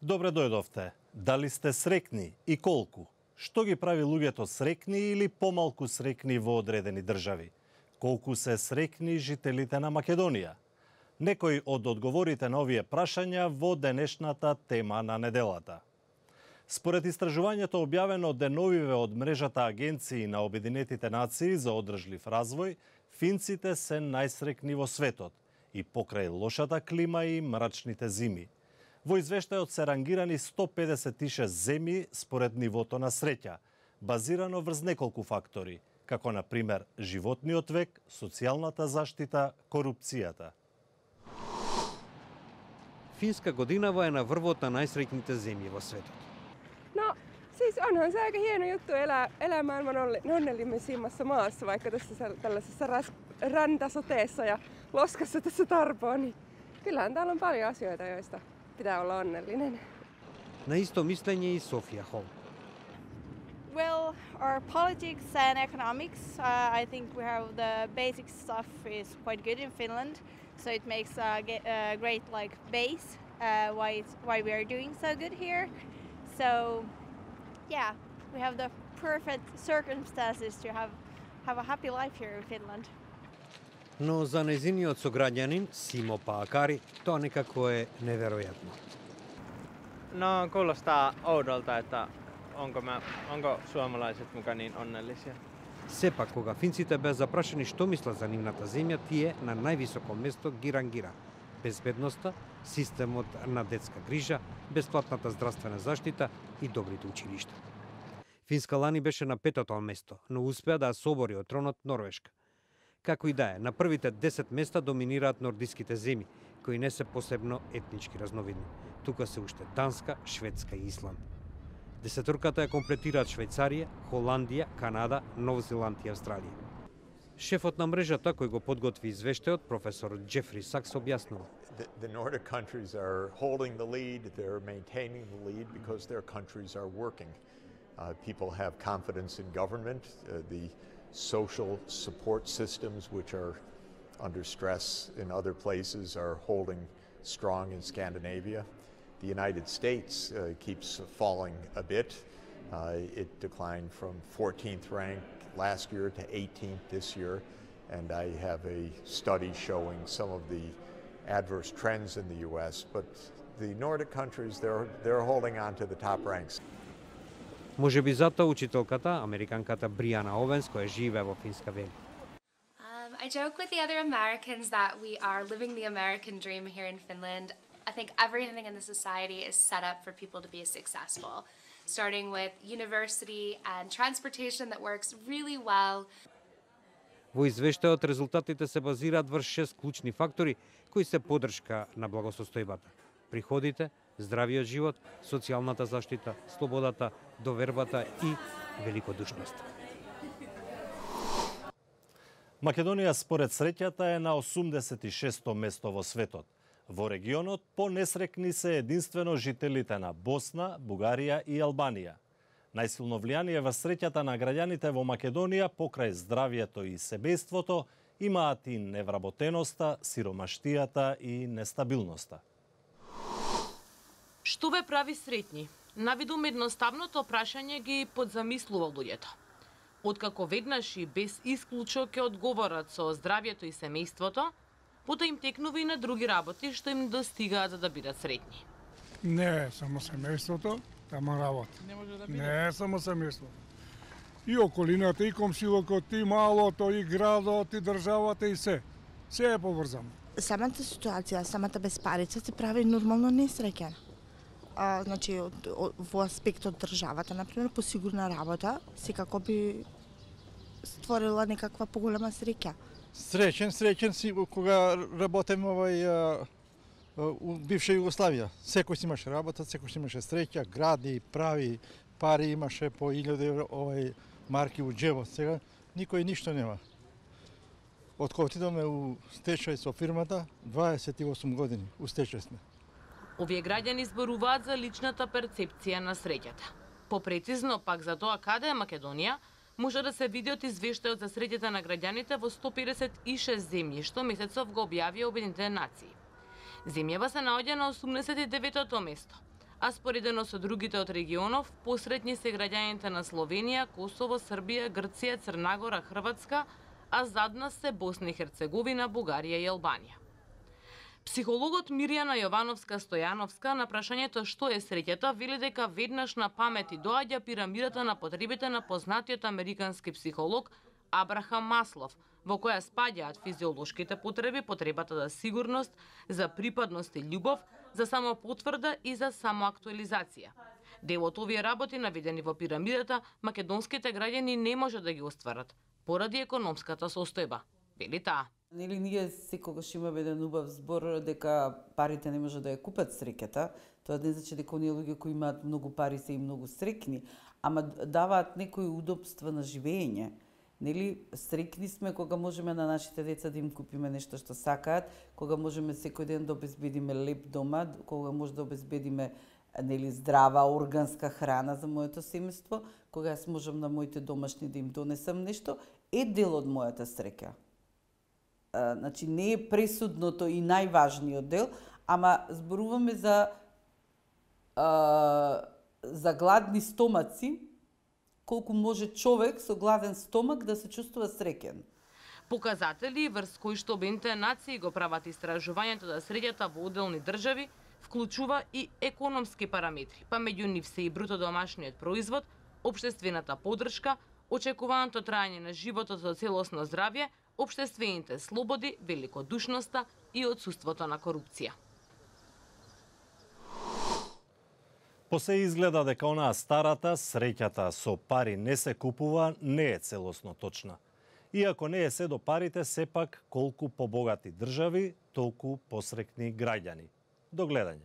Добре дојдовте. Дали сте срекни и колку? Што ги прави луѓето срекни или помалку срекни во одредени држави? Колку се срекни жителите на Македонија? Некои од одговорите на овие прашања во денешната тема на неделата. Според истражувањето објавено деновиве од мрежата агенции на Обединетите нации за одржлив развој, финците се најсрекни во светот и покрај лошата клима и мрачните зими. Во извештајот се рангирани 156 земји според нивото на среќа, базирано врз неколку фактори, како на пример животниот век, социјалната заштита, корупцијата. Finska godinava je na vrvot na najsrećnite zemlje во svetот. No, siis onhan se aika hieno juttu elää maailman onnellisimmassa maassa, vaikka tässä tällaisessa rantasoteessa ja loskassa tässä tarpoo, niin kyllähän täällä on paljon asioita, joista pitää olla onnellinen. Na isto mišljenje i Sofia Hall. Well, our politics and economics, I think we have the basic stuff is quite good in Finland, so it makes a great base why we are doing so good here. So, yeah, we have the perfect circumstances to have a happy life here in Finland. No za nežiniot sogradjanin Simo Paakari to nekako je neverovatno. No kuulostaa oudolta, että onko suomalaiset muka niin onnellisia. Сепак, кога финците беа запрашани што мислат за нивната земја, тие на највисоко место ги рангира безбедноста, системот на детска грижа, бесплатната здравствена заштита и добрите училишта. Финска лани беше на 5-то место, но успеа да ја собори од тронот Норвешка. Како и да е, на првите 10 места доминираат нордиските земји, кои не се посебно етнички разновидни. Тука се уште Данска, Шведска и Исланд. Десеторката ја комплетираат Швајцарија, Холандија, Канада, Нов Зеланд и Австралија. Шефот на мрежата кој го подготви извештајот, професор Джефри Сакс, објаснува. The Nordic countries are holding the lead, they're maintaining the lead because their countries are working. People have confidence in government, the social support systems which are under stress in other places are holding strong in Scandinavia. The United States keeps falling a bit. It declined from 14th rank last year to 18th this year, and I have a study showing some of the adverse trends in the US, but the Nordic countries, they're holding on to the top ranks. Може би затоа учителката, американката Бриана Овенс, која живее во Финска вели. I joke with the other Americans that we are living the American dream here in Finland. I think everything in the society is set up for people to be successful, starting with university and transportation that works really well. Во извештајот резултатите се базираат врз 6 клучни фактори кои се поддршка на благосостојбата: приходите, здравиот живот, социјалната заштита, слободата, довербата и великодушноста. Македонија според среќата е на 86-то место во светот. Во регионот понесрекни се единствено жителите на Босна, Бугарија и Албанија. Најсилно влијание во среќата на граѓаните во Македонија покрај здравието и себејството имаат и невработеноста, сиромаштијата и нестабилноста. Што ве прави сретни? Навидум едноставното прашање ги подзамислува луѓето. Откако веднаш и без исклучок ќе одговорат со здравието и семејството, потоа им текнува и на други работи што им достигаат за да бидат сретни. Не само семејството, тама работа. Не може да биде? Не само семејството. И околината, и комшилокот, и малото, и градот, и државата, и се. Се е поврзано. Самата ситуација, самата безпарица се прави нормално несреќена. Значи, во аспект од државата, например, по сигурна работа, секако би створила некаква поголема среќа. Среќен си кога работем у бивша Југославија. Секој си имаше работа, секој си имаше среќа, гради, прави, пари имаше по 1000 евро марки у џебот. Сега никој ништо нема. Откога отидоме у стечај со фирмата, 28 години у стечај сме. Овие граѓани зборуваат за личната перцепција на среќата. Попрецизно пак за тоа каде е Македонија, може да се види од извештајот за среќата на граѓаните во 156 земји, што месецов го објавија Обединетите нации. Земјава се наоѓа на 89-то место, а споредено со другите од регионов, посретни се граѓаните на Словенија, Косово, Србија, Грција, Црнагора, Хрватска, а зад нас се Босна и Херцеговина, Бугарија и Албанија. Психологот Мирјана Јовановска-Стојановска на прашањето што е среќата вели дека веднаш на памет и доаѓа пирамидата на потребите на познатиот американски психолог Абрахам Маслов, во која спаѓаат физиолошките потреби, потребата за сигурност, за припадност и љубов, за самопотврда и за самоактуализација. Дел од овие работи наведени во пирамидата, македонските граѓани не може да ги остварат поради економската состојба, вели таа. Нели ние секогаш имаме еден убав збор дека парите не може да ја купат среќата. Тоа не значи дека оние луѓе кои имаат многу пари се и многу среќни, ама даваат некои удобства на живење. Нели среќни сме кога можеме на нашите деца да им купиме нешто што сакаат, кога можеме секој ден да обезбедиме леп дома, кога може да обезбедиме нели здрава органска храна за моето семејство, кога јас можам на моите домашни да им донесам нешто, е дел од мојата среќа. Значи не е пресудното и најважниот дел, ама зборуваме за гладни стомаци, колку може човек со гладен стомак да се чувствува среќен. Показатели врз кои што Обединетите нации го прават истражувањето за среќата во одделни држави вклучува и економски параметри, па меѓу нив се и бруто домашниот производ, општествената поддршка, очекуваното траење на животот за целосно здравје, општествените слободи, великодушноста и отсуството на корупција. По се изгледа дека онаа старата среќата со пари не се купува не е целосно точна. Иако не е се до парите, сепак колку побогати држави, толку посрекни граѓани. До гледање.